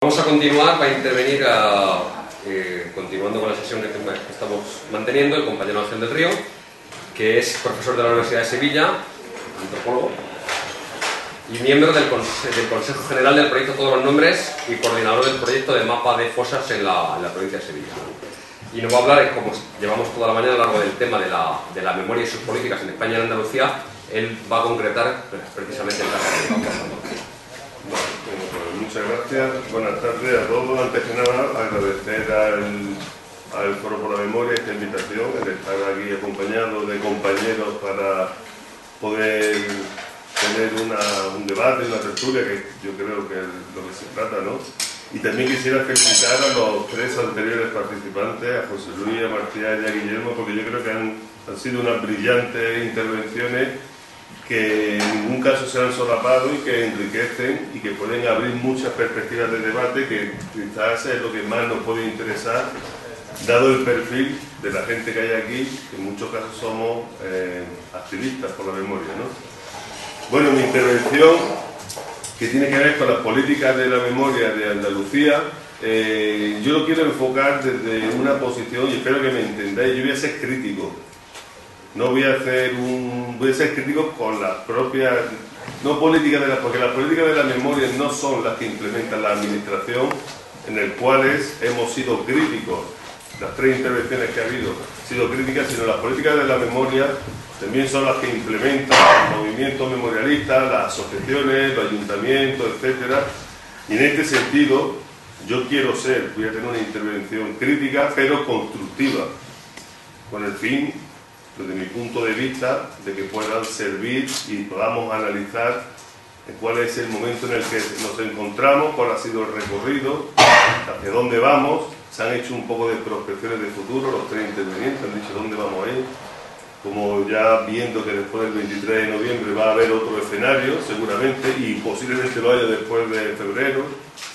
Vamos a continuar, va a intervenir, continuando con la sesión que estamos manteniendo, el compañero Ángel del Río, que es profesor de la Universidad de Sevilla, antropólogo, y miembro del Consejo General del proyecto Todos los Nombres y coordinador del proyecto de mapa de fosas en la provincia de Sevilla. Y nos va a hablar, como llevamos toda la mañana a lo largo del tema de la memoria y sus políticas en España y en Andalucía, él va a concretar precisamente el caso que estamos pasando. Muchas gracias, buenas tardes a todos. Antes que nada, agradecer al Foro por la Memoria esta invitación, el estar aquí acompañado de compañeros para poder tener un debate, una tertulia, que yo creo que es lo que se trata, ¿no? Y también quisiera felicitar a los tres anteriores participantes, a José Luis, a Marcial y a Guillermo, porque yo creo que han sido unas brillantes intervenciones que en ningún caso se han solapado y que enriquecen y que pueden abrir muchas perspectivas de debate, que quizás es lo que más nos puede interesar, dado el perfil de la gente que hay aquí, que en muchos casos somos activistas por la memoria, ¿no? Bueno, mi intervención, que tiene que ver con las políticas de la memoria de Andalucía, yo lo quiero enfocar desde una posición, y espero que me entendáis, yo voy a ser crítico. No voy a voy a ser crítico con las propias, no políticas porque las políticas de la memoria no son las que implementa la administración, en el cuales hemos sido críticos. Las tres intervenciones que ha habido han sido críticas, sino las políticas de la memoria también son las que implementan el movimiento memorialista, las asociaciones, los ayuntamientos, etcétera. Y en este sentido, yo voy a tener una intervención crítica, pero constructiva, con el fin, desde mi punto de vista, de que puedan servir y podamos analizar cuál es el momento en el que nos encontramos, cuál ha sido el recorrido, hacia dónde vamos. Se han hecho un poco de prospecciones de futuro, los tres intervenientes han dicho dónde vamos a ir, como ya viendo que después del 23 de noviembre va a haber otro escenario, seguramente, y posiblemente lo haya después de febrero.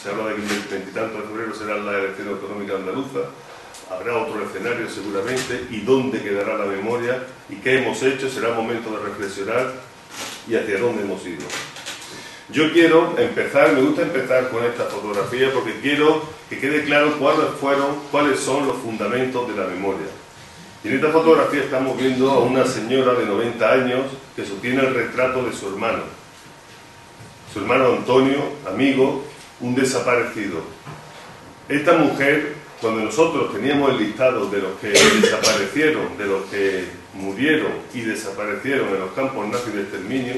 Se habla de que el 20 y tanto de febrero serán las elecciones autonómicas andaluzas. Habrá otro escenario seguramente, y dónde quedará la memoria y qué hemos hecho. Será momento de reflexionar y hacia dónde hemos ido. Yo quiero empezar, me gusta empezar con esta fotografía porque quiero que quede claro cuáles son los fundamentos de la memoria. Y en esta fotografía estamos viendo a una señora de 90 años que sostiene el retrato de su hermano. Su hermano Antonio, amigo, un desaparecido. Esta mujer, cuando nosotros teníamos el listado de los que desaparecieron, de los que murieron y desaparecieron en los campos nazis de exterminio,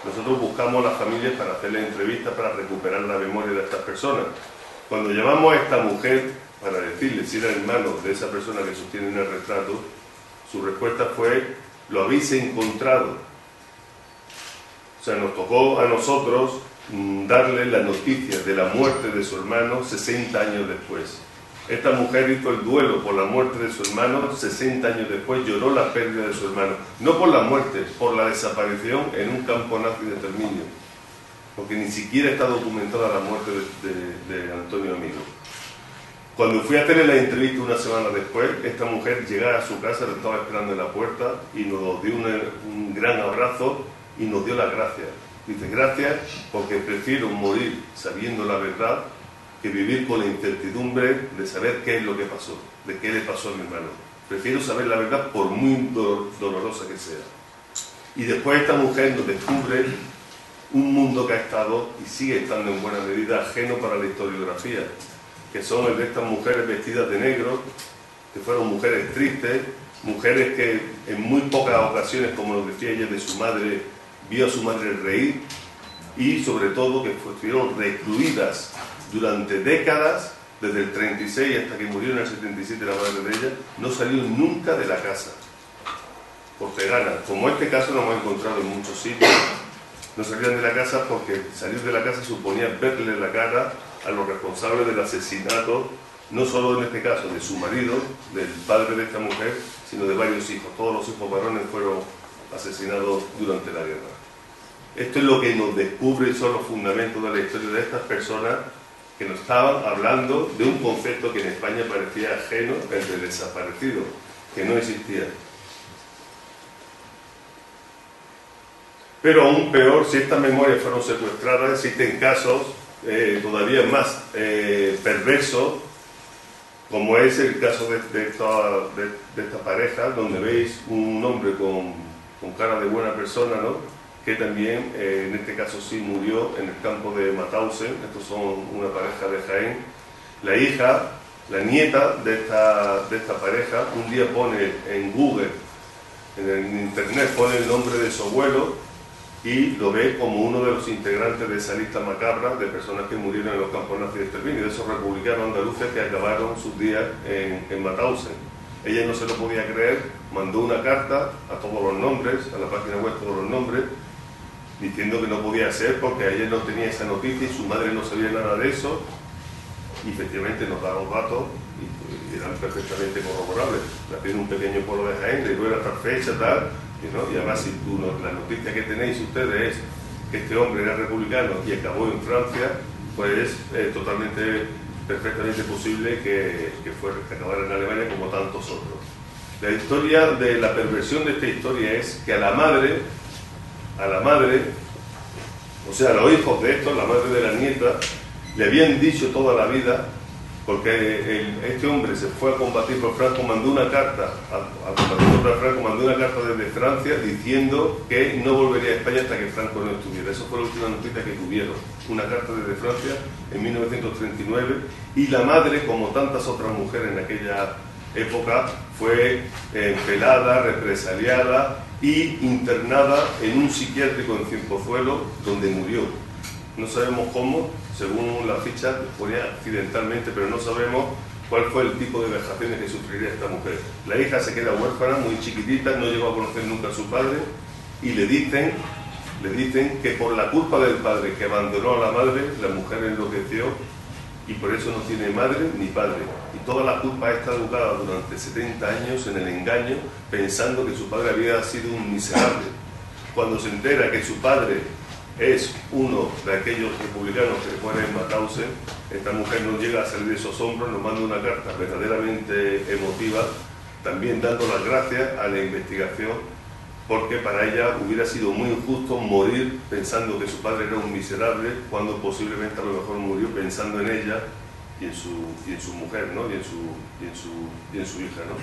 nosotros buscamos a las familias para hacerles entrevistas para recuperar la memoria de estas personas. Cuando llamamos a esta mujer para decirle si era hermano de esa persona que sostiene en el retrato, su respuesta fue: lo habéis encontrado. O sea, nos tocó a nosotros darle la noticia de la muerte de su hermano 60 años después. Esta mujer hizo el duelo por la muerte de su hermano 60 años después, lloró la pérdida de su hermano. No por la muerte, por la desaparición en un campo nazi de exterminio. Porque ni siquiera está documentada la muerte de Antonio Amigo. Cuando fui a hacerle la entrevista una semana después, esta mujer llegaba a su casa, le estaba esperando en la puerta y nos dio un gran abrazo y nos dio las gracias. Dice: gracias porque prefiero morir sabiendo la verdad que vivir con la incertidumbre de saber qué es lo que pasó, de qué le pasó a mi hermano. Prefiero saber la verdad por muy dolorosa que sea. Y después esta mujer nos descubre un mundo que ha estado y sigue estando en buena medida ajeno para la historiografía, que son el de estas mujeres vestidas de negro, que fueron mujeres tristes, mujeres que en muy pocas ocasiones, como lo decía ella de su madre, vio a su madre reír, y sobre todo que fueron recluidas durante décadas, desde el 36 hasta que murió en el 77 la madre de ella, no salió nunca de la casa, por cegana. Como este caso lo hemos encontrado en muchos sitios, no salían de la casa porque salir de la casa suponía verle la cara a los responsables del asesinato, no solo en este caso de su marido, del padre de esta mujer, sino de varios hijos. Todos los hijos varones fueron asesinados durante la guerra. Esto es lo que nos descubre y son los fundamentos de la historia de estas personas que nos estaban hablando de un concepto que en España parecía ajeno, el de desaparecido, que no existía. Pero aún peor, si estas memorias fueron secuestradas, existen casos todavía más perverso, como es el caso de esta pareja, donde veis un hombre con cara de buena persona, ¿no?, que también, en este caso sí, murió en el campo de Mauthausen. Estos son una pareja de Jaén. La hija, la nieta de esta pareja, un día pone en Google, en internet, pone el nombre de su abuelo y lo ve como uno de los integrantes de esa lista macabra de personas que murieron en los campos nazis de exterminio, de esos republicanos andaluces que acabaron sus días en Mauthausen. Ella no se lo podía creer, mandó una carta a todos los nombres, a la página web todos los nombres, diciendo que no podía ser porque ella no tenía esa noticia y su madre no sabía nada de eso, y efectivamente nos daban datos y eran perfectamente corroborables. Nació en un pequeño pueblo de Jaén, de era tal fecha, tal, y además si la noticia que tenéis ustedes es que este hombre era republicano y acabó en Francia, pues es perfectamente posible que acabara en Alemania como tantos otros. La historia de la perversión de esta historia es que a la madre, o sea, a los hijos de estos, la madre de la nieta, le habían dicho toda la vida, porque este hombre se fue a combatir por Franco, mandó una carta desde Francia diciendo que no volvería a España hasta que Franco no estuviera. Eso fue la última noticia que tuvieron, una carta desde Francia en 1939, y la madre, como tantas otras mujeres en aquella época, fue pelada, represaliada y internada en un psiquiátrico en Cienpozuelo, donde murió. No sabemos cómo, según la ficha ponía accidentalmente, pero no sabemos cuál fue el tipo de vejaciones que sufriría esta mujer. La hija se queda huérfana, muy chiquitita, no llegó a conocer nunca a su padre, y le dicen que por la culpa del padre que abandonó a la madre, la mujer enloqueció y por eso no tiene madre ni padre. Y toda la culpa está educada durante 70 años en el engaño, pensando que su padre había sido un miserable. Cuando se entera que su padre es uno de aquellos republicanos que mueren en Mauthausen, esta mujer no llega a salir de esos hombros, nos manda una carta verdaderamente emotiva, también dando las gracias a la investigación, porque para ella hubiera sido muy injusto morir pensando que su padre era un miserable, cuando posiblemente a lo mejor murió pensando en ella y en su mujer, ¿no?, y en su hija, ¿no?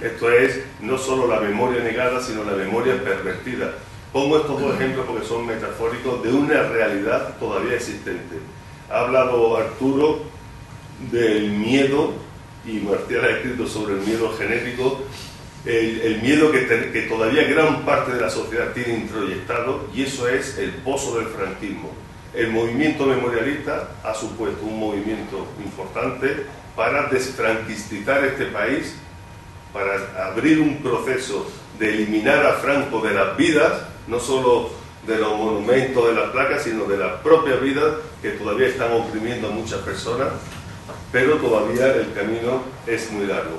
Esto es no solo la memoria negada, sino la memoria pervertida. Pongo estos dos ejemplos porque son metafóricos de una realidad todavía existente. Ha hablado Arturo del miedo, y Marcial ha escrito sobre el miedo genético, el miedo que todavía gran parte de la sociedad tiene introyectado, y eso es el pozo del franquismo. El movimiento memorialista ha supuesto un movimiento importante para desfranquistizar este país, para abrir un proceso de eliminar a Franco de las vidas, no solo de los monumentos, de las placas, sino de las propias vidas, que todavía están oprimiendo a muchas personas, pero todavía el camino es muy largo.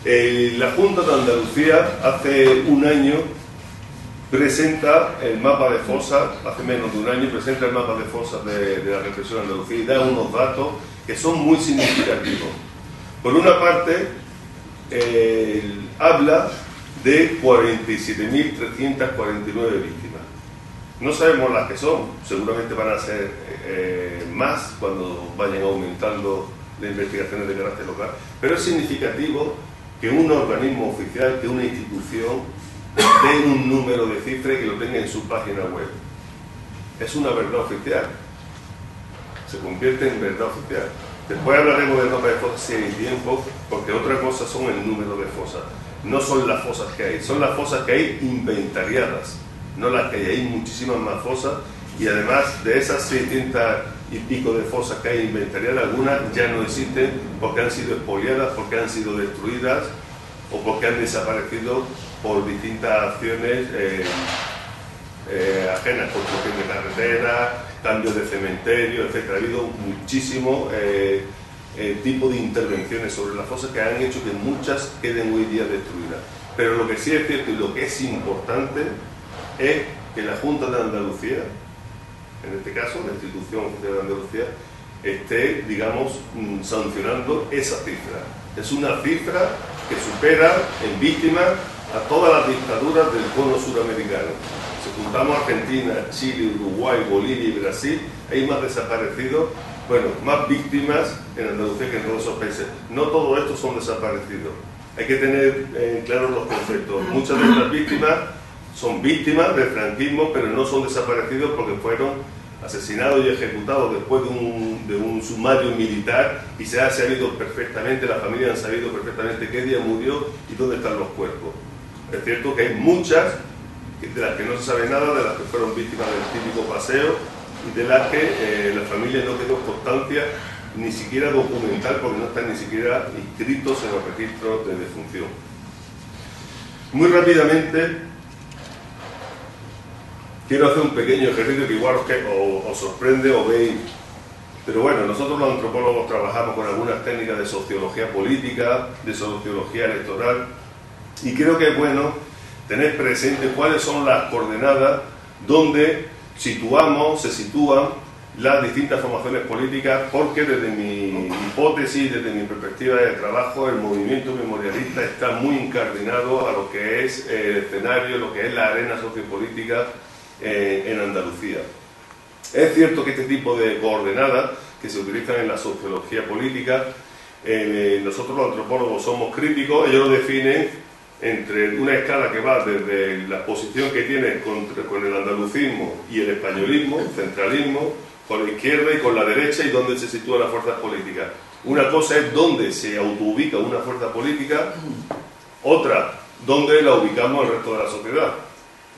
La Junta de Andalucía hace un año presenta el mapa de fosas, hace menos de un año presenta el mapa de fosas de la represión en Andalucía, y da unos datos que son muy significativos. Por una parte, habla de 47.349 víctimas. No sabemos las que son, seguramente van a ser más cuando vayan aumentando las investigaciones de carácter local, pero es significativo que un organismo oficial, que una institución dé un número de cifra y que lo tenga en su página web. Es una verdad oficial, se convierte en verdad oficial. Después hablaremos del mapa de fosas si hay tiempo, porque otra cosa son el número de fosas. No son las fosas que hay, son las fosas que hay inventariadas, no las que hay muchísimas más fosas, y además de esas 600 y pico de fosas que hay inventariadas, algunas ya no existen porque han sido expoliadas, porque han sido destruidas o porque han desaparecido por distintas acciones ajenas, construcción de carreteras, cambios de cementerio, etc. Ha habido muchísimo tipo de intervenciones sobre las fosas que han hecho que muchas queden hoy día destruidas. Pero lo que sí es cierto y lo que es importante es que la Junta de Andalucía, en este caso la institución oficial de Andalucía, esté, digamos, sancionando esa cifra. Es una cifra que supera en víctimas a todas las dictaduras del cono suramericano. Se juntamos Argentina, Chile, Uruguay, Bolivia y Brasil, hay más desaparecidos, bueno, más víctimas en Andalucía que en todos esos países. No todos estos son desaparecidos. Hay que tener claros los conceptos. Muchas de estas víctimas son víctimas del franquismo, pero no son desaparecidos porque fueron asesinados y ejecutados después de un sumario militar, y se ha sabido perfectamente, las familias han sabido perfectamente qué día murió y dónde están los cuerpos. Es cierto que hay muchas de las que no se sabe nada, de las que fueron víctimas del típico paseo y de las que la familia no quedó constancia ni siquiera documental, porque no están ni siquiera inscritos en los registros de defunción. Muy rápidamente quiero hacer un pequeño ejercicio que igual os sorprende o veis, pero bueno, nosotros los antropólogos trabajamos con algunas técnicas de sociología política, de sociología electoral, y creo que es bueno tener presente cuáles son las coordenadas donde se sitúan las distintas formaciones políticas, porque desde mi hipótesis, desde mi perspectiva de trabajo, el movimiento memorialista está muy incardinado a lo que es el escenario, lo que es la arena sociopolítica en Andalucía. Es cierto que este tipo de coordenadas que se utilizan en la sociología política, nosotros los antropólogos somos críticos. Ellos lo definen entre una escala que va desde la posición que tiene con el andalucismo y el españolismo, centralismo, con la izquierda y con la derecha, y dónde se sitúan las fuerzas políticas. Una cosa es dónde se autoubica una fuerza política, otra, dónde la ubicamos el resto de la sociedad.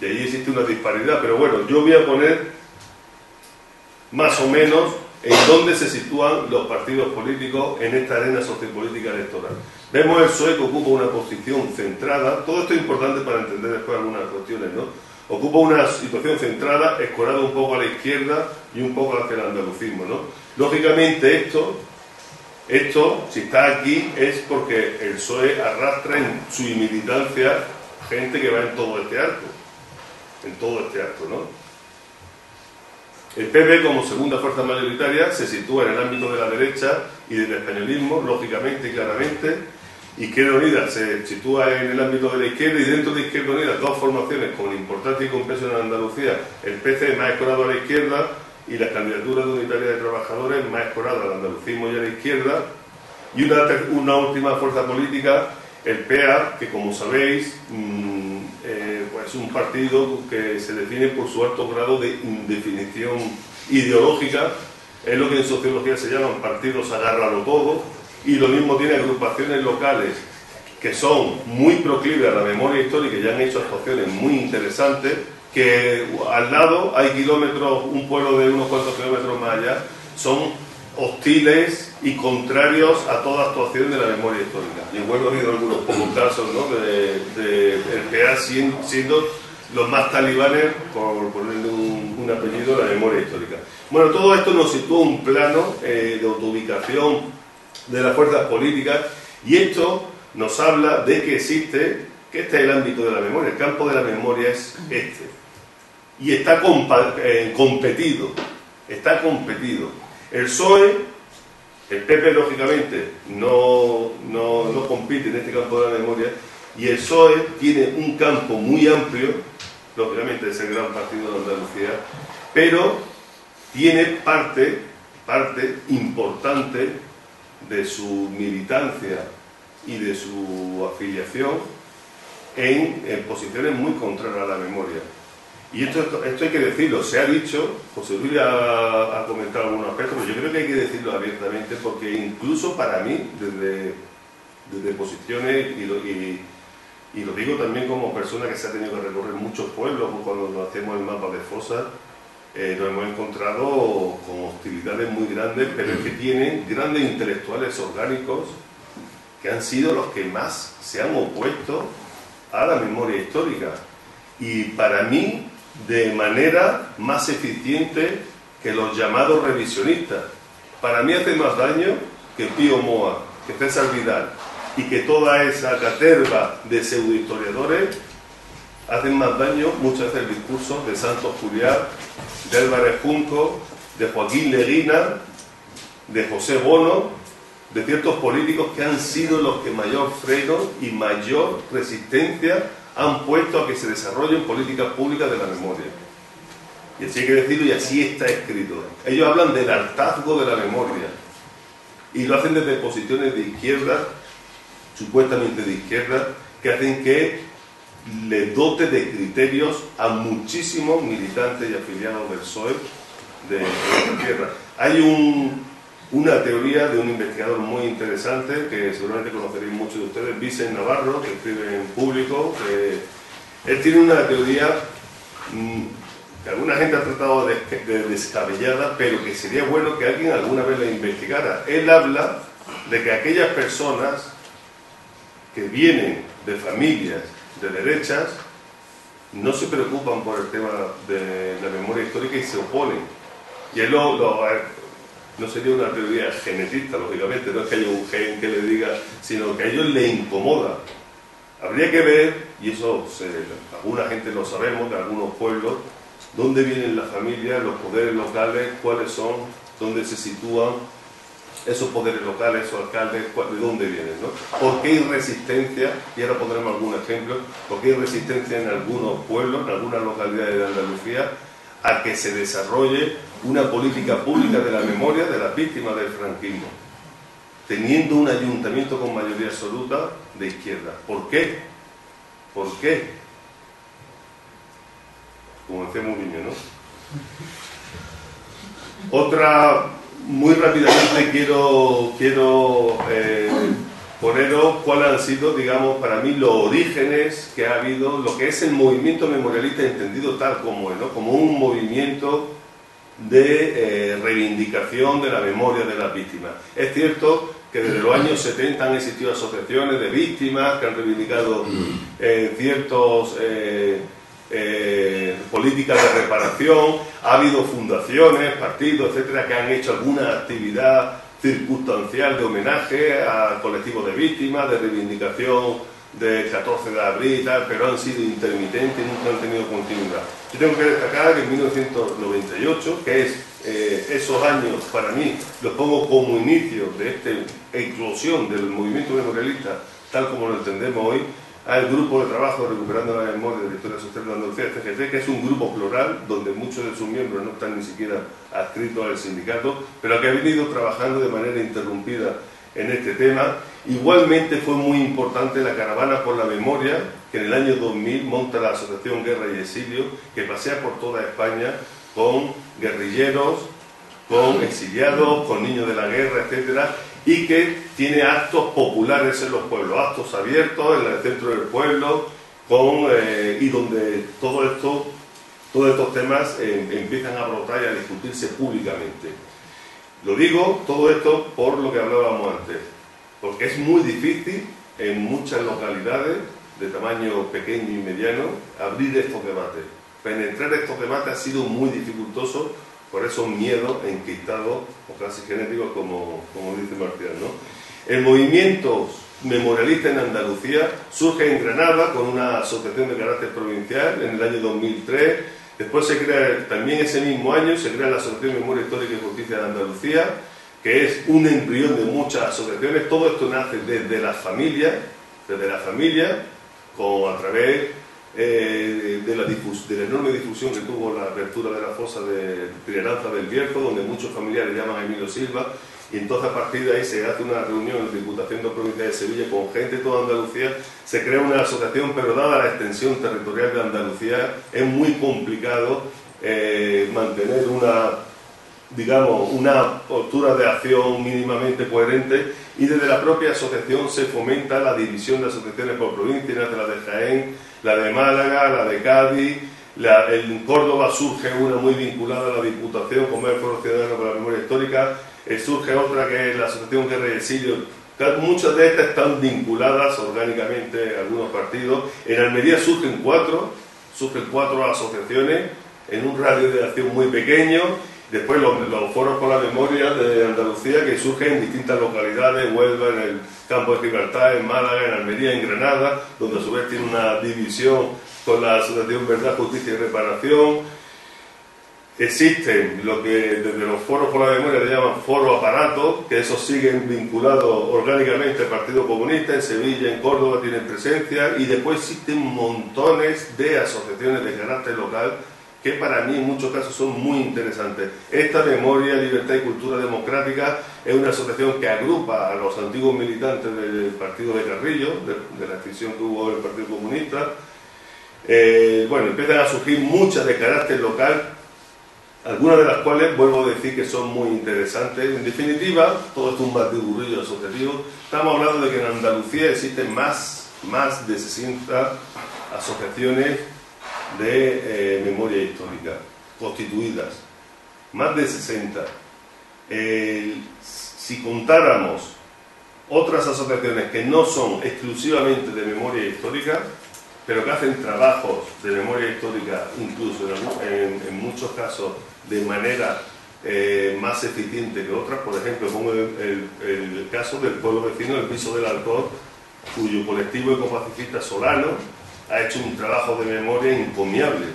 De ahí existe una disparidad, pero bueno, yo voy a poner más o menos en dónde se sitúan los partidos políticos en esta arena sociopolítica electoral. Vemos el PSOE, que ocupa una posición centrada. Todo esto es importante para entender después algunas cuestiones, ¿no? Ocupa una situación centrada, escorada un poco a la izquierda y un poco hacia el andalucismo, ¿no? Lógicamente esto, si está aquí, es porque el PSOE arrastra en su militancia gente que va en todo este arco. ¿No? El PP, como segunda fuerza mayoritaria, se sitúa en el ámbito de la derecha y del españolismo, lógicamente y claramente. Izquierda Unida se sitúa en el ámbito de la izquierda, y dentro de Izquierda Unida dos formaciones con importancia y con peso en Andalucía: el PC más escorado a la izquierda y las candidaturas de Unitaria de Trabajadores más escorada al andalucismo y a la izquierda, y una última fuerza política, el PA, que como sabéis es un partido que se define por su alto grado de indefinición ideológica. Es lo que en sociología se llaman partidos agárralo todo, y lo mismo tiene agrupaciones locales que son muy proclives a la memoria histórica y ya han hecho actuaciones muy interesantes, que al lado hay kilómetros, un pueblo de unos cuantos kilómetros más allá, son hostiles y contrarios a toda actuación de la memoria histórica. Y bueno, ha habido algunos pocos casos, ¿no?, de el PA siendo los más talibanes, por ponerle un apellido, a la memoria histórica. Bueno, todo esto nos sitúa un plano de autoubicación de las fuerzas políticas, y esto nos habla de que este es el ámbito de la memoria, el campo de la memoria es este, y está competido. El PSOE, el PP lógicamente no compite en este campo de la memoria, y el PSOE tiene un campo muy amplio, lógicamente es el gran partido de Andalucía, pero tiene parte importante de su militancia y de su afiliación en posiciones muy contrarias a la memoria. Y esto hay que decirlo, se ha dicho, José Luis ha comentado algunos aspectos, pero yo creo que hay que decirlo abiertamente, porque incluso para mí, desde posiciones, y lo digo también como persona que se ha tenido que recorrer muchos pueblos, cuando hacemos el mapa de fosas, nos hemos encontrado con hostilidades muy grandes, pero es que tienen grandes intelectuales orgánicos que han sido los que más se han opuesto a la memoria histórica, y para mí de manera más eficiente que los llamados revisionistas. Para mí hace más daño que Pío Moa, que César Vidal y que toda esa caterva de pseudohistoriadores. Hacen más daño muchas veces el discurso de Santos Juliá, de Álvarez Junco, de Joaquín Leguina, de José Bono de ciertos políticos que han sido los que mayor freno y mayor resistencia han puesto a que se desarrollen políticas públicas de la memoria. Y así hay que decirlo, y así está escrito. Ellos hablan del hartazgo de la memoria y lo hacen desde posiciones de izquierda, supuestamente de izquierda, que hacen que le dote de criterios a muchísimos militantes y afiliados del PSOE de nuestra tierra. Hay una teoría de un investigador muy interesante que seguramente conoceréis muchos de ustedes, Vicent Navarro, que escribe en Público. Él tiene una teoría que alguna gente ha tratado de descabellada, pero que sería bueno que alguien alguna vez la investigara. Él habla de que aquellas personas que vienen de familias de derechas no se preocupan por el tema de la memoria histórica y se oponen. Y él no sería una teoría genetista, lógicamente, no es que haya un gen que le diga, sino que a ellos les incomoda. Habría que ver, y eso alguna gente lo sabemos, de algunos pueblos, dónde vienen las familias, los poderes locales, cuáles son, dónde se sitúan esos poderes locales, esos alcaldes, de dónde vienen, ¿no? ¿Por qué hay resistencia? Y ahora pondremos algunos ejemplos. ¿Por qué hay resistencia en algunos pueblos, en algunas localidades de Andalucía, a que se desarrolle una política pública de la memoria de las víctimas del franquismo, teniendo un ayuntamiento con mayoría absoluta de izquierda? ¿Por qué? ¿Por qué? Como decía Mourinho, ¿no? Otra, muy rápidamente quiero poneros cuáles han sido, digamos, para mí los orígenes que ha habido, lo que es el movimiento memorialista entendido tal como es, ¿no? Como un movimiento de reivindicación de la memoria de las víctimas. Es cierto que desde los años 70 han existido asociaciones de víctimas que han reivindicado ciertos políticas de reparación, ha habido fundaciones, partidos, etcétera, que han hecho alguna actividad circunstancial de homenaje a colectivos de víctimas, de reivindicación del 14 de abril y tal, pero han sido intermitentes y nunca han tenido continuidad. Yo tengo que destacar que en 1998, que es esos años, para mí, los pongo como inicio de esta eclosión del movimiento memorialista, tal como lo entendemos hoy, al grupo de trabajo Recuperando la Memoria de la Historia Social de Andalucía, CGT, que es un grupo plural, donde muchos de sus miembros no están ni siquiera adscritos al sindicato, pero que ha venido trabajando de manera interrumpida en este tema. Igualmente fue muy importante la Caravana por la Memoria, que en el año 2000 monta la Asociación Guerra y Exilio, que pasea por toda España con guerrilleros, con exiliados, con niños de la guerra, etcétera, y que tiene actos populares en los pueblos, actos abiertos en el centro del pueblo, y donde todos estos temas empiezan a brotar y a discutirse públicamente. Lo digo todo esto por lo que hablábamos antes, porque es muy difícil en muchas localidades de tamaño pequeño y mediano abrir estos debates. Penetrar estos debates ha sido muy dificultoso por esos miedos enquistados o casi genéticos, como dice Marcial, ¿no? El movimiento memorialista en Andalucía surge en Granada con una asociación de carácter provincial en el año 2003. Después se crea, también ese mismo año, se crea la Asociación de Memoria Histórica y Justicia de Andalucía, que es un embrión de muchas asociaciones. Todo esto nace desde la familia, a través de la enorme difusión que tuvo la apertura de la fosa de Trieranza del Bierzo, donde muchos familiares llaman a Emilio Silva, y entonces a partir de ahí se hace una reunión en la Diputación de Provincia de Sevilla con gente de toda Andalucía, se crea una asociación, pero dada la extensión territorial de Andalucía es muy complicado mantener una postura de acción mínimamente coherente, y desde la propia asociación se fomenta la división de asociaciones por provincias, la de Jaén, la de Málaga, la de Cádiz. En Córdoba surge una muy vinculada a la Diputación, como es el Foro Ciudadano para la Memoria Histórica, surge otra que es la Asociación Guerra y Exilio. Muchas de estas están vinculadas orgánicamente a algunos partidos. En Almería surgen cuatro asociaciones en un radio de acción muy pequeño. Después los foros por la memoria de Andalucía, que surgen en distintas localidades: Huelva, en el Campo de Gibraltar, en Málaga, en Almería, en Granada, donde a su vez tiene una división con la Asociación Verdad, Justicia y Reparación. Existen lo que desde los foros por la memoria le llaman foro aparato, que esos siguen vinculados orgánicamente al Partido Comunista. En Sevilla, en Córdoba tienen presencia, y después existen montones de asociaciones de carácter local que para mí en muchos casos son muy interesantes. Esta Memoria, Libertad y Cultura Democrática es una asociación que agrupa a los antiguos militantes del partido de Carrillo, de la extinción que hubo del Partido Comunista. Bueno, empiezan a surgir muchas de carácter local, algunas de las cuales vuelvo a decir que son muy interesantes. En definitiva, todo esto es un batiburrillo asociativo. Estamos hablando de que en Andalucía existen más de 60 asociaciones de memoria histórica constituidas, más de 60. Si contáramos otras asociaciones que no son exclusivamente de memoria histórica, pero que hacen trabajos de memoria histórica, incluso en muchos casos de manera más eficiente que otras. Por ejemplo, pongo el caso del pueblo vecino del Piso del Alcor, cuyo colectivo ecopacifista Solano ha hecho un trabajo de memoria encomiable.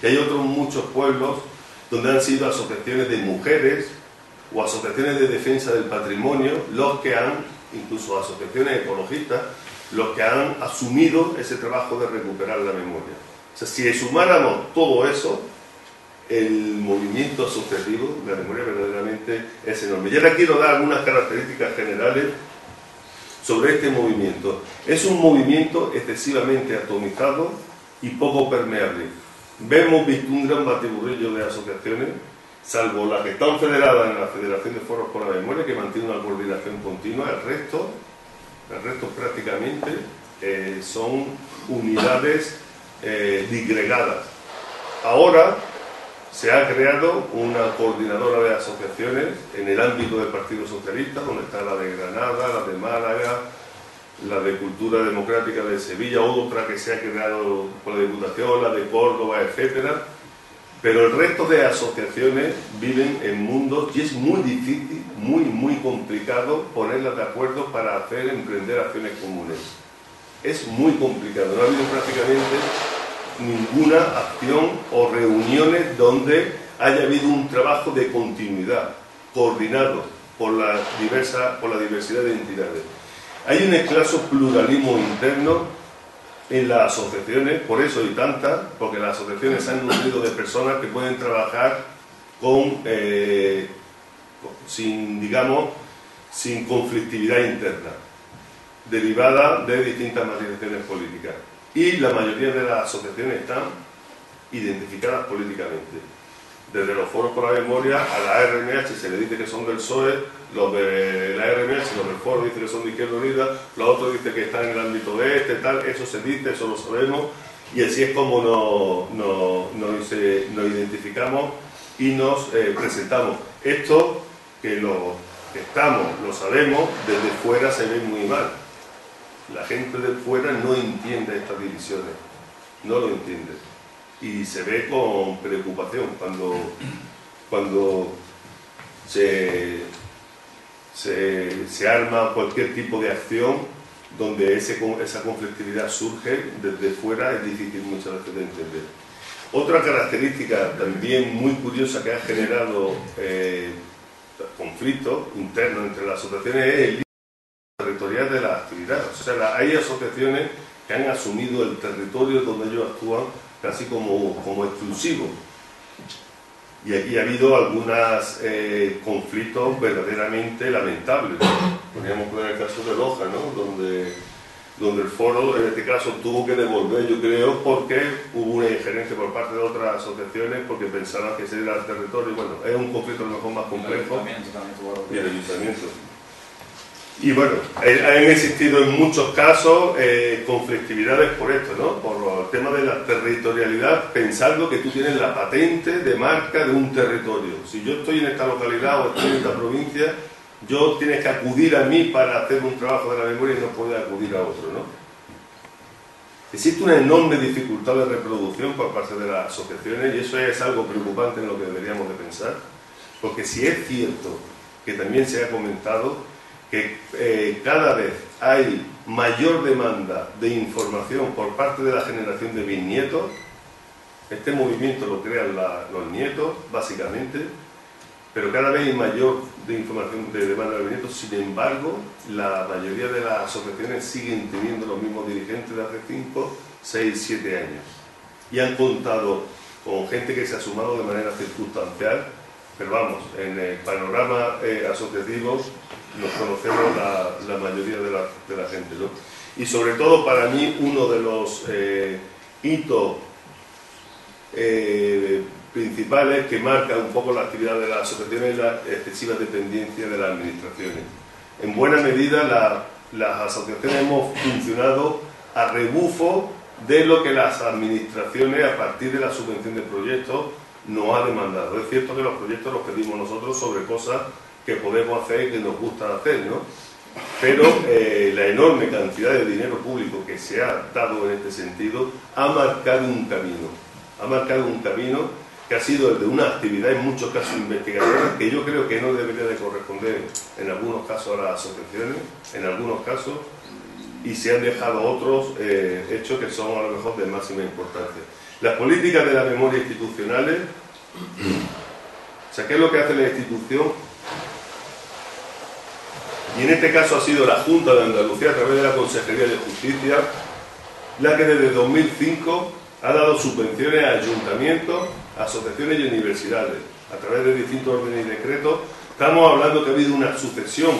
Y hay otros muchos pueblos donde han sido asociaciones de mujeres o asociaciones de defensa del patrimonio, los que han, incluso asociaciones ecologistas, los que han asumido ese trabajo de recuperar la memoria. O sea, si sumáramos todo eso, el movimiento asociativo de la memoria verdaderamente es enorme. Y ahora quiero dar algunas características generales sobre este movimiento. Es un movimiento excesivamente atomizado y poco permeable. Hemos visto un gran batiburrillo de asociaciones, salvo las que están federadas en la Federación de Foros por la Memoria, que mantiene una coordinación continua. El resto prácticamente son unidades disgregadas. Ahora se ha creado una coordinadora de asociaciones en el ámbito del Partido Socialista, donde está la de Granada, la de Málaga, la de Cultura Democrática de Sevilla, otra que se ha creado por la Diputación, la de Córdoba, etcétera. Pero el resto de asociaciones viven en mundos, y es muy difícil, muy complicado ponerlas de acuerdo para emprender acciones comunes. Es muy complicado. No ha habido prácticamente ninguna acción o reuniones donde haya habido un trabajo de continuidad, coordinado por la diversidad de entidades. Hay un escaso pluralismo interno en las asociaciones, por eso hay tantas, porque las asociaciones se han nutrido de personas que pueden trabajar sin conflictividad interna, derivada de distintas matrices políticas. Y la mayoría de las asociaciones están identificadas políticamente. Desde los foros por la memoria a la ARMH se le dice que son del PSOE, los de la ARMH, los del foro dicen que son de Izquierda Unida, los otros dicen que están en el ámbito de tal, eso se dice, eso lo sabemos, y así es como nos identificamos y nos presentamos. Esto que lo sabemos, desde fuera se ve muy mal. La gente de fuera no entiende estas divisiones, no lo entiende. Y se ve con preocupación cuando se arma cualquier tipo de acción donde esa conflictividad surge desde fuera. Es difícil muchas veces de entender. Otra característica también muy curiosa que ha generado conflictos internos entre las asociaciones es el límite territorial de las actividades. O sea, hay asociaciones que han asumido el territorio donde ellos actúan casi como exclusivo. Y aquí ha habido algunos conflictos verdaderamente lamentables. Podríamos poner el caso de Loja, ¿no? Donde el foro, en este caso, tuvo que devolver, yo creo, porque hubo una injerencia por parte de otras asociaciones, porque pensaban que ese era el territorio. Bueno, es un conflicto a lo mejor más complejo. Y el ayuntamiento. Y bueno, han existido en muchos casos conflictividades por esto, ¿no? Por el tema de la territorialidad, pensando que tú tienes la patente de marca de un territorio. Si yo estoy en esta localidad o estoy en esta provincia, yo tienes que acudir a mí para hacer un trabajo de la memoria y no puedes acudir a otro, ¿no? Existe una enorme dificultad de reproducción por parte de las asociaciones, y eso es algo preocupante en lo que deberíamos de pensar, porque si es cierto, que también se ha comentado, que cada vez hay mayor demanda de información por parte de la generación de bisnietos, Este movimiento lo crean los nietos, básicamente, pero cada vez hay mayor información de demanda de nietos. Sin embargo, la mayoría de las asociaciones siguen teniendo los mismos dirigentes de hace 5, 6, 7 años. Y han contado con gente que se ha sumado de manera circunstancial, pero vamos, en el panorama asociativo nos conocemos la mayoría de la gente, ¿no? Y sobre todo para mí uno de los hitos principales que marcan un poco la actividad de las asociaciones es la excesiva dependencia de las administraciones. En buena medida las asociaciones hemos funcionado a rebufo de lo que las administraciones, a partir de la subvención de proyectos, nos ha demandado. Es cierto que los proyectos los pedimos nosotros sobre cosas que podemos hacer y que nos gusta hacer, ¿no? Pero la enorme cantidad de dinero público que se ha dado en este sentido ha marcado un camino que ha sido el de una actividad en muchos casos investigadora, que yo creo que no debería de corresponder en algunos casos a las asociaciones, en algunos casos, y se han dejado otros hechos que son a lo mejor de máxima importancia. Las políticas de la memoria institucionales, o sea, ¿qué es lo que hace la institución? Y en este caso ha sido la Junta de Andalucía, a través de la Consejería de Justicia, la que desde 2005 ha dado subvenciones a ayuntamientos, asociaciones y universidades, a través de distintos órdenes y decretos. Estamos hablando que ha habido una sucesión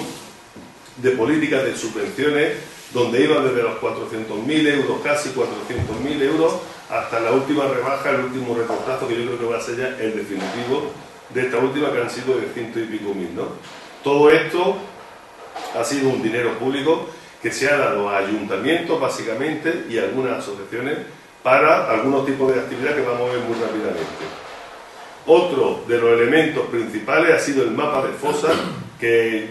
de políticas de subvenciones donde iban desde los 400.000 euros, casi 400.000 euros, hasta la última rebaja, el último recortazo, que yo creo que va a ser ya el definitivo de esta última, que han sido de 100 y pico mil, ¿no? Todo esto ha sido un dinero público que se ha dado a ayuntamientos, básicamente, y a algunas asociaciones, para algunos tipos de actividad que vamos a ver muy rápidamente. Otro de los elementos principales ha sido el mapa de fosas, que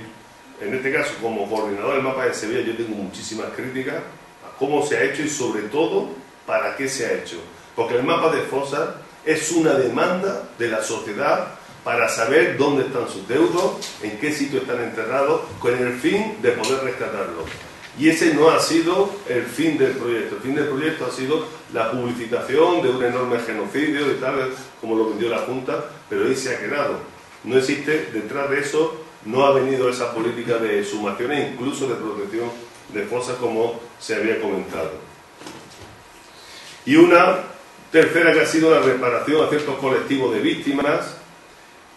en este caso, como coordinador del mapa de Sevilla, yo tengo muchísimas críticas a cómo se ha hecho y sobre todo para qué se ha hecho. Porque el mapa de fosas es una demanda de la sociedad para saber dónde están sus deudos, en qué sitio están enterrados, con el fin de poder rescatarlos. Y ese no ha sido el fin del proyecto. El fin del proyecto ha sido la publicitación de un enorme genocidio, de tal como lo vendió la Junta, pero ahí se ha quedado. No existe, detrás de eso, no ha venido esa política de sumación e incluso de protección de fosas como se había comentado. Y una tercera, que ha sido la reparación a ciertos colectivos de víctimas,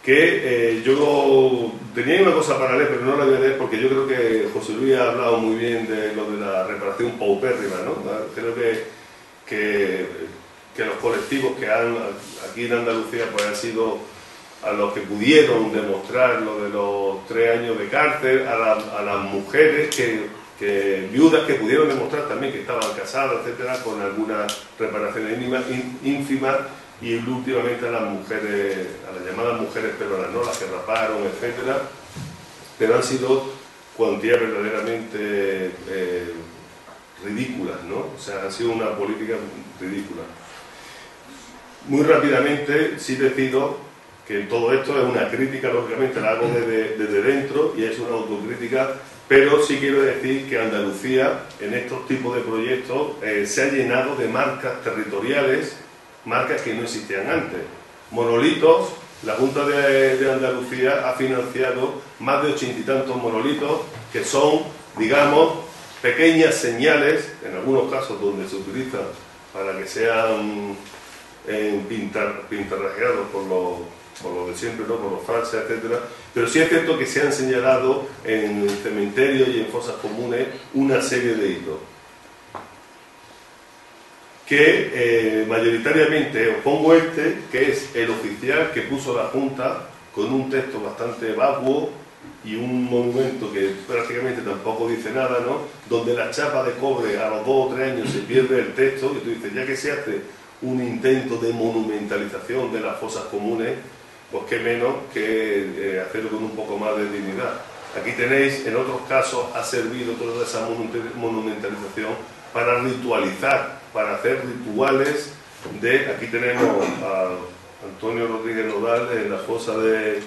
que yo tenía una cosa para leer, pero no la voy a leer porque yo creo que José Luis ha hablado muy bien de lo de la reparación paupérrima, ¿no? Creo que los colectivos que han aquí en Andalucía pues han sido a los que pudieron demostrar lo de los 3 años de cárcel, a las mujeres viudas que pudieron demostrar también que estaban casadas, etcétera, con alguna reparación ínfima, y últimamente a las mujeres, a las llamadas mujeres peruanas, ¿no? Las que raparon, etcétera, pero han sido cuantías verdaderamente ridículas, ¿no? O sea, ha sido una política ridícula. Muy rápidamente, sí decido que todo esto es una crítica, lógicamente la hago desde dentro y es una autocrítica, pero sí quiero decir que Andalucía, en estos tipos de proyectos, se ha llenado de marcas territoriales, marcas que no existían antes. Monolitos, la Junta de Andalucía ha financiado más de 80 y tantos monolitos que son, digamos, pequeñas señales, en algunos casos donde se utilizan para que sean pintarrajeados por lo de siempre, ¿no? Por los falsos, etcétera. Pero sí es cierto que se han señalado en cementerios y en fosas comunes una serie de hitos. Que mayoritariamente os pongo que es el oficial que puso la Junta con un texto bastante vacuo y un monumento que prácticamente tampoco dice nada, ¿no? Donde la chapa de cobre a los 2 o 3 años se pierde el texto, y tú dices, ya que se hace un intento de monumentalización de las fosas comunes, pues qué menos que hacerlo con un poco más de dignidad. Aquí tenéis, en otros casos ha servido toda esa monumentalización para ritualizar, para hacer rituales aquí tenemos a Antonio Rodríguez Nodal en la fosa de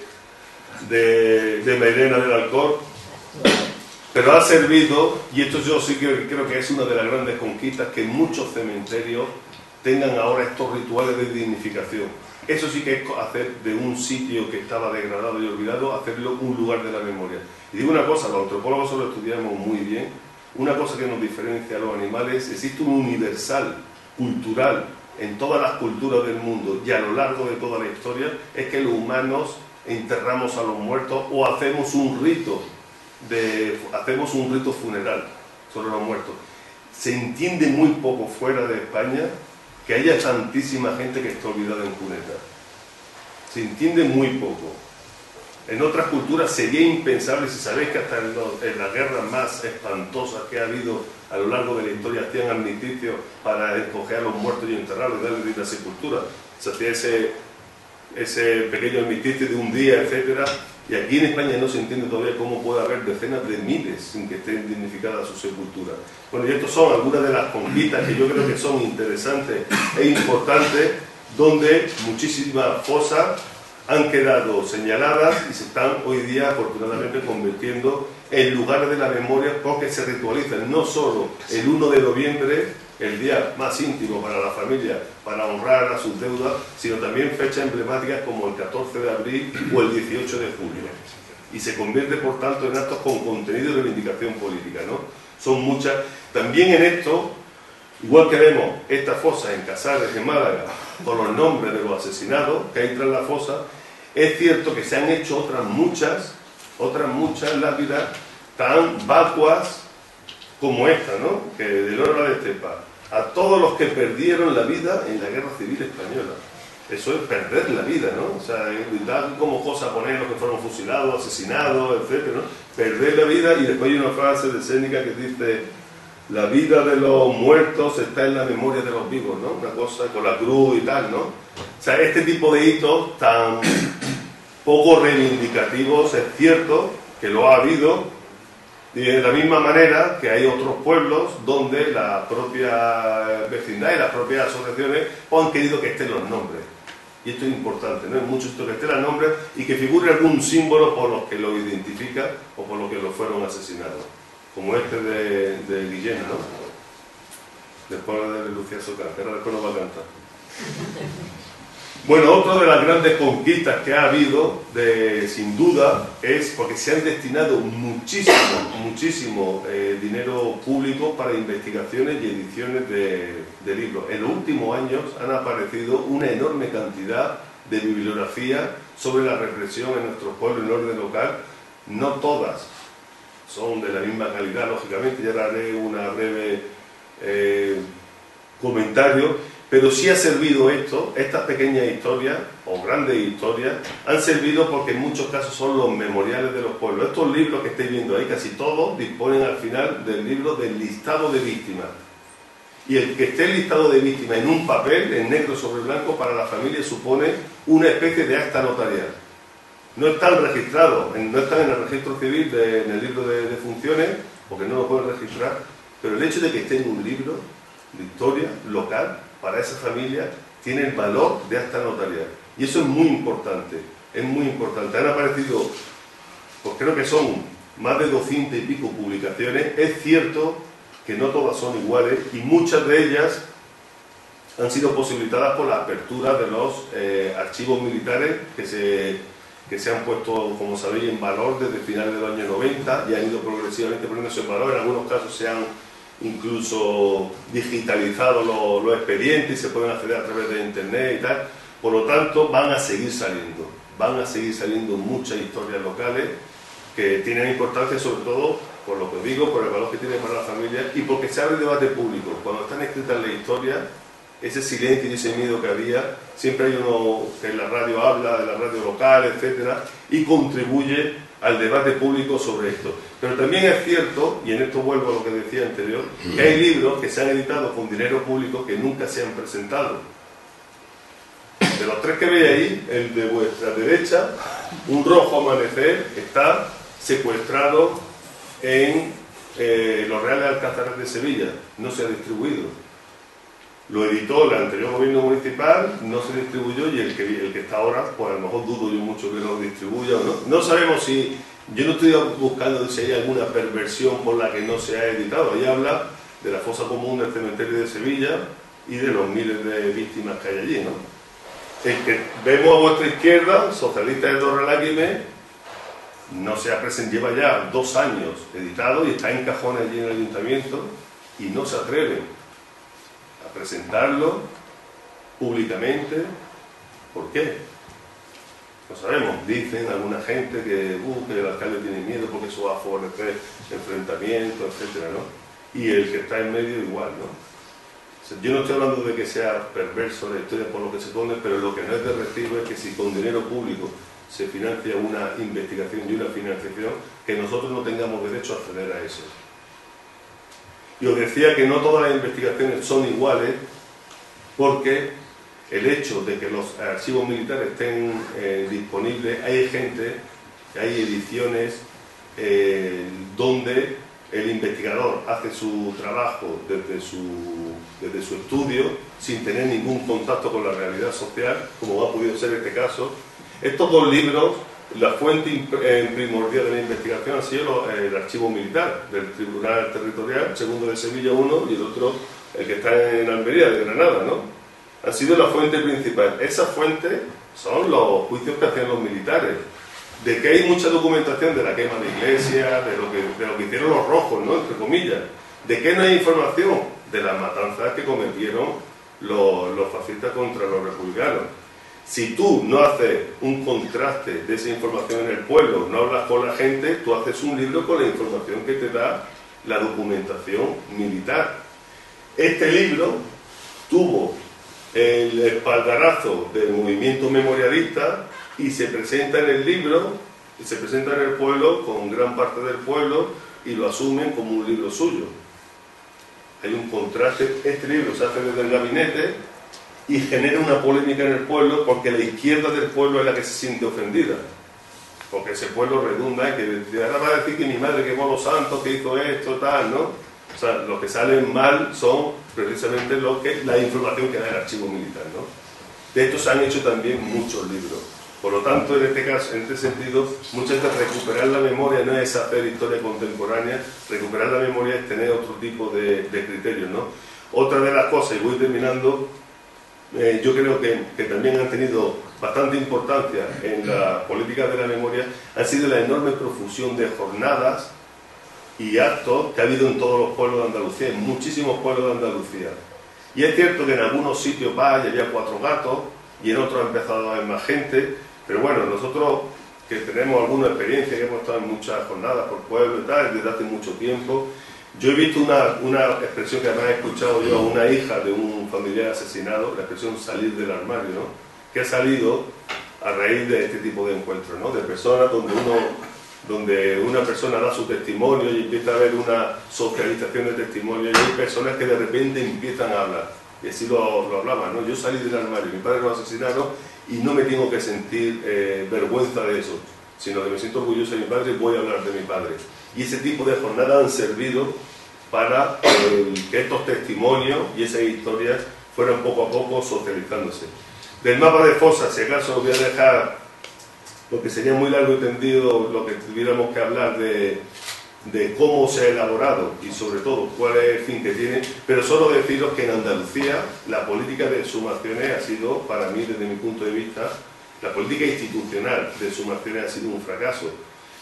Mairena del Alcor, pero ha servido, y esto yo sí que creo que es una de las grandes conquistas, que en muchos cementerios tengan ahora estos rituales de dignificación. Eso sí que es hacer de un sitio que estaba degradado y olvidado, hacerlo un lugar de la memoria. Y digo una cosa, los antropólogos eso lo estudiamos muy bien, una cosa que nos diferencia a los animales, existe un universal cultural en todas las culturas del mundo y a lo largo de toda la historia, es que los humanos enterramos a los muertos o hacemos un rito funeral sobre los muertos. Se entiende muy poco fuera de España que haya tantísima gente que está olvidada en cunetas. Se entiende muy poco. En otras culturas sería impensable, si sabéis que hasta en las guerras más espantosas que ha habido a lo largo de la historia hacían armisticio para escoger a los muertos y enterrarlos y darles una sepultura. Se hacía ese pequeño armisticio de un día, etcétera. Y aquí en España no se entiende todavía cómo puede haber decenas de miles sin que estén dignificadas sus sepulturas. Bueno, y estas son algunas de las conquistas que yo creo que son interesantes e importantes, donde muchísimas fosas han quedado señaladas y se están hoy día afortunadamente convirtiendo en lugares de la memoria, porque se ritualizan no solo el 1 de noviembre, el día más íntimo para la familia, para honrar a sus deudas, sino también fechas emblemáticas como el 14 de abril o el 18 de julio. Y se convierte, por tanto, en actos con contenido y reivindicación política, ¿no? Son muchas. También en esto, igual que vemos estas fosas en Casares, en Málaga, con los nombres de los asesinados que hay tras la fosa, es cierto que se han hecho otras muchas lápidas tan vacuas como esta, ¿no? Que de Lora de Estepa, a todos los que perdieron la vida en la Guerra Civil Española. Eso es perder la vida, ¿no? O sea, tal como cosa poner los que fueron fusilados, asesinados, etcétera, ¿no? Perder la vida, y después hay una frase de Séneca que dice: la vida de los muertos está en la memoria de los vivos, ¿no? Una cosa con la cruz y tal, ¿no? O sea, este tipo de hitos tan poco reivindicativos, es cierto que lo ha habido. Y de la misma manera que hay otros pueblos donde la propia vecindad y las propias asociaciones han querido que estén los nombres. Y esto es importante, ¿no? Es mucho esto que estén los nombres y que figure algún símbolo por los que lo identifica o por los que lo fueron asesinados. Como este de Guillén, ¿no? Después de Lucía Soca, que ahora después nos va a cantar. Bueno, otra de las grandes conquistas que ha habido, sin duda, es porque se han destinado muchísimo dinero público para investigaciones y ediciones de libros. En los últimos años han aparecido una enorme cantidad de bibliografía sobre la represión en nuestros pueblos en orden local. No todas son de la misma calidad, lógicamente, ya haré una breve comentario. Pero sí ha servido estas pequeñas historias, o grandes historias, han servido porque en muchos casos son los memoriales de los pueblos. Estos libros que estáis viendo ahí, casi todos, disponen al final del libro del listado de víctimas. Y el que esté el listado de víctimas en un papel, en negro sobre blanco, para la familia supone una especie de acta notarial. No están registrados, no están en el registro civil, en el libro de funciones, porque no lo pueden registrar, pero el hecho de que esté en un libro de historia local, para esa familia, tiene el valor de acta notarial. Y eso es muy importante, es muy importante. Han aparecido, pues creo que son más de 200 y pico publicaciones. Es cierto que no todas son iguales y muchas de ellas han sido posibilitadas por la apertura de los archivos militares que se han puesto, como sabéis, en valor desde finales de los años 90 y han ido progresivamente poniéndose en valor. En algunos casos se han incluso digitalizado los expedientes y se pueden acceder a través de internet y tal. Por lo tanto, van a seguir saliendo muchas historias locales que tienen importancia, sobre todo por lo que digo, por el valor que tienen para la familia y porque se abre el debate público. Cuando están escritas la historia, ese silencio y ese miedo que había, siempre hay uno que en la radio habla, de la radio local, etcétera, y contribuye al debate público sobre esto. Pero también es cierto, y en esto vuelvo a lo que decía anterior, que hay libros que se han editado con dinero público que nunca se han presentado. De los tres que veis ahí, el de vuestra derecha, Un rojo amanecer, está secuestrado en los Reales Alcázares de Sevilla, no se ha distribuido. Lo editó el anterior gobierno municipal, no se distribuyó, y el que está ahora, pues a lo mejor dudo yo mucho que lo distribuya o no. No sabemos si, yo no estoy buscando si hay alguna perversión por la que no se ha editado. Ahí habla de la fosa común del cementerio de Sevilla, y de los miles de víctimas que hay allí, ¿no? El que vemos a vuestra izquierda, Socialista de Torreláquime, no se ha presentado, lleva ya 2 años editado y está en cajones allí en el ayuntamiento y no se atreven a presentarlo públicamente. ¿Por qué? No sabemos. Dicen alguna gente que el alcalde tiene miedo porque eso va a favorecer enfrentamientos, etcétera, ¿no? Y el que está en medio igual, ¿no? O sea, yo no estoy hablando de que sea perverso la historia por lo que se pone, pero lo que no es de recibo es que si con dinero público se financia una investigación y una financiación, que nosotros no tengamos derecho a acceder a eso. Y os decía que no todas las investigaciones son iguales, porque el hecho de que los archivos militares estén disponibles, hay gente, hay ediciones donde el investigador hace su trabajo desde su estudio, sin tener ningún contacto con la realidad social, como ha podido ser este caso. Estos 2 libros, la fuente primordial de la investigación ha sido el archivo militar del Tribunal Territorial, segundo de Sevilla uno, y el otro, el que está en Almería, de Granada, ¿no? Han sido la fuente principal. Esa fuente son los juicios que hacían los militares. De que hay mucha documentación de la quema de iglesias, de lo que hicieron los rojos, ¿no?, entre comillas. De que no hay información de las matanzas que cometieron los fascistas contra los republicanos. Si tú no haces un contraste de esa información en el pueblo, no hablas con la gente, tú haces un libro con la información que te da la documentación militar. Este libro tuvo el espaldarazo del movimiento memorialista y se presenta en el libro, y se presenta en el pueblo con gran parte del pueblo y lo asumen como un libro suyo. Hay un contraste. Este libro se hace desde el gabinete y genera una polémica en el pueblo porque la izquierda del pueblo es la que se siente ofendida, porque ese pueblo redunda en que ahora va a decir que mi madre quemó a los santos, que hizo esto, tal, ¿no? O sea, los que salen mal son precisamente la información que da el archivo militar, ¿no? De esto se han hecho también muchos libros. Por lo tanto, en este caso, en este sentido, muchas veces recuperar la memoria no es hacer historia contemporánea, recuperar la memoria es tener otro tipo de criterios, ¿no? Otra de las cosas, y voy terminando, yo creo que también han tenido bastante importancia en la política de la memoria, ha sido la enorme profusión de jornadas y actos que ha habido en todos los pueblos de Andalucía, en muchísimos pueblos de Andalucía. Y es cierto que en algunos sitios y había 4 gatos, y en otros ha empezado a haber más gente, pero bueno, nosotros que tenemos alguna experiencia, que hemos estado en muchas jornadas por pueblo y tal, desde hace mucho tiempo, yo he visto una expresión que además he escuchado yo a una hija de un familiar asesinado, la expresión salir del armario, ¿no?, que ha salido a raíz de este tipo de encuentros, ¿no?, de personas donde una persona da su testimonio y empieza a haber una socialización de testimonio y hay personas que de repente empiezan a hablar. Y así lo hablaban, ¿no? Yo salí del armario, mi padre lo asesinaron y no me tengo que sentir vergüenza de eso, sino que me siento orgulloso de mi padre y voy a hablar de mi padre. Y ese tipo de jornadas han servido para que estos testimonios y esas historias fueran poco a poco socializándose. Del mapa de fosas, si acaso voy a dejar, porque sería muy largo y tendido lo que tuviéramos que hablar de cómo se ha elaborado y sobre todo cuál es el fin que tiene, pero solo deciros que en Andalucía la política de exhumaciones ha sido, para mí desde mi punto de vista, la política institucional de exhumaciones ha sido un fracaso.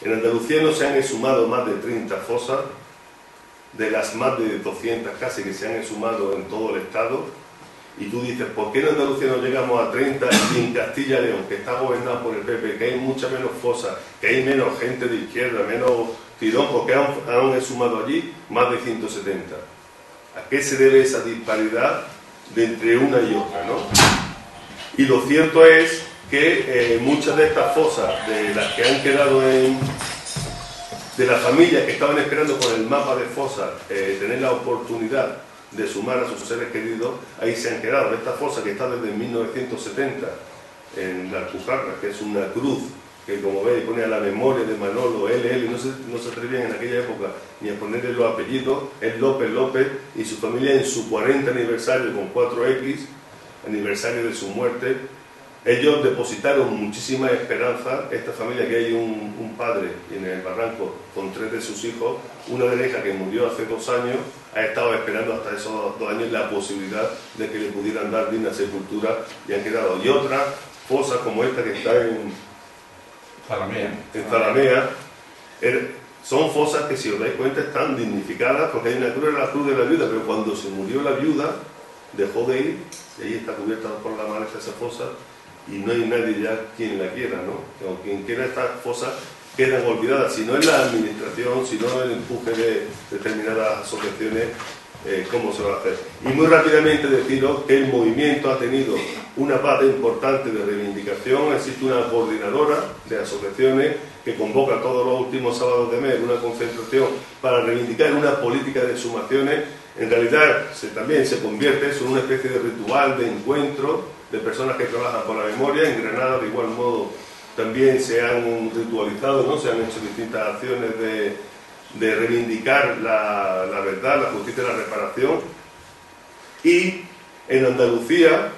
En Andalucía no se han exhumado más de 30 fosas, de las más de 200 casi que se han exhumado en todo el Estado, y tú dices, ¿por qué en Andalucía no llegamos a 30 y en Castilla y León, que está gobernado por el PP, que hay mucha menos fosas, que hay menos gente de izquierda, menos tirón, porque han exhumado allí más de 170? ¿A qué se debe esa disparidad de entre una y otra, ¿no? Y lo cierto es que muchas de estas fosas, de las que han quedado de las familias que estaban esperando con el mapa de fosas tener la oportunidad de sumar a sus seres queridos, ahí se han quedado. Esta fosa que está desde 1970 en la Alpujarra, que es una cruz que, como veis, pone a la memoria de Manolo LL, no se atrevían en aquella época ni a ponerle los apellidos, es López López, y su familia en su 40 aniversario con 4X, aniversario de su muerte, Ellos depositaron muchísima esperanza. Esta familia, que hay un padre en el Barranco con 3 de sus hijos, una de las hijas que murió hace 2 años, ha estado esperando hasta esos 2 años la posibilidad de que le pudieran dar digna sepultura, y han quedado. Y otras fosas como esta que está en Zalamea, son fosas que, si os dais cuenta, están dignificadas, porque hay una cruz, la cruz de la viuda, pero cuando se murió la viuda dejó de ir, y ahí está cubierta por la maleza esa fosa, y no hay nadie ya quien la quiera, ¿no? O quien quiera estas fosas quedan olvidadas. Si no es la administración, si no es el empuje de determinadas asociaciones, ¿cómo se va a hacer? Y muy rápidamente deciros que el movimiento ha tenido una parte importante de reivindicación. Existe una coordinadora de asociaciones que convoca todos los últimos sábados de mes una concentración para reivindicar una política de exhumaciones. En realidad también se convierte en una especie de ritual de encuentro de personas que trabajan por la memoria. En Granada, de igual modo, también se han ritualizado, ¿no? Se han hecho distintas acciones de reivindicar la verdad, la justicia y la reparación. Y en Andalucía,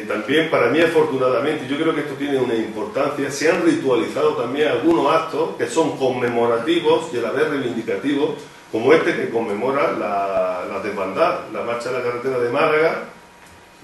también, para mí, afortunadamente, yo creo que esto tiene una importancia, se han ritualizado también algunos actos que son conmemorativos y a la vez reivindicativos, como este que conmemora la desbandada, la marcha de la carretera de Málaga,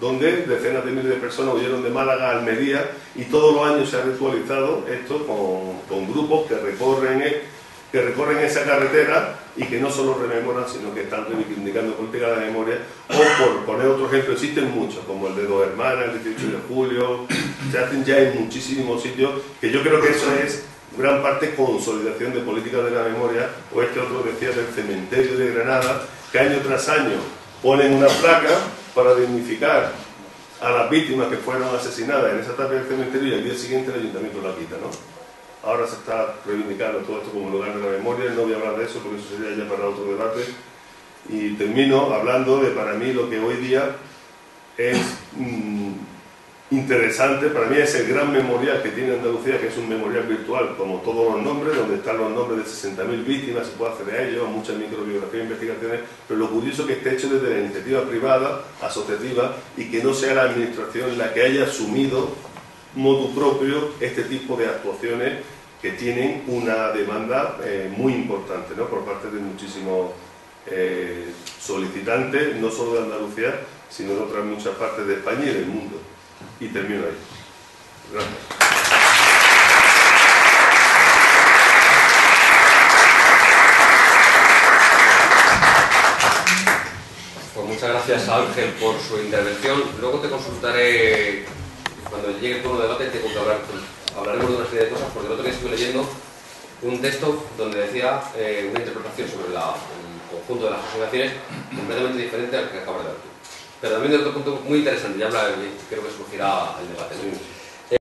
donde decenas de miles de personas huyeron de Málaga a Almería, y todos los años se ha ritualizado esto con grupos que recorren esa carretera y que no solo rememoran, sino que están reivindicando política de la memoria. O, por poner otro ejemplo, existen muchos, como el de Dos Hermanas, el 18 de julio, se hacen ya en muchísimos sitios, que yo creo que eso es gran parte consolidación de política de la memoria. O este otro decía del cementerio de Granada, que año tras año ponen una placa para dignificar a las víctimas que fueron asesinadas en esa etapa del cementerio, y al día siguiente el ayuntamiento la quita, ¿no? Ahora se está reivindicando todo esto como lugar de la memoria. No voy a hablar de eso porque eso sería ya para otro debate. Y termino hablando de, para mí, lo que hoy día es interesante. Para mí es el gran memorial que tiene Andalucía, que es un memorial virtual, como todos los nombres, donde están los nombres de 60.000 víctimas, se puede acceder a ellos, muchas microbiografías e investigaciones, pero lo curioso es que esté hecho desde la iniciativa privada, asociativa, y que no sea la administración la que haya asumido motu propio este tipo de actuaciones que tienen una demanda muy importante, ¿no? Por parte de muchísimos solicitantes, no solo de Andalucía, sino de otras muchas partes de España y del mundo. Y termino ahí. Gracias. Pues muchas gracias a Ángel por su intervención. Luego te consultaré, cuando llegue el turno de debate, hablaremos de una serie de cosas, porque el otro día estuve leyendo un texto donde decía una interpretación sobre el conjunto de las asociaciones completamente diferente al que acabas de dar tú. Pero también de otro punto muy interesante, y creo que surgirá el debate.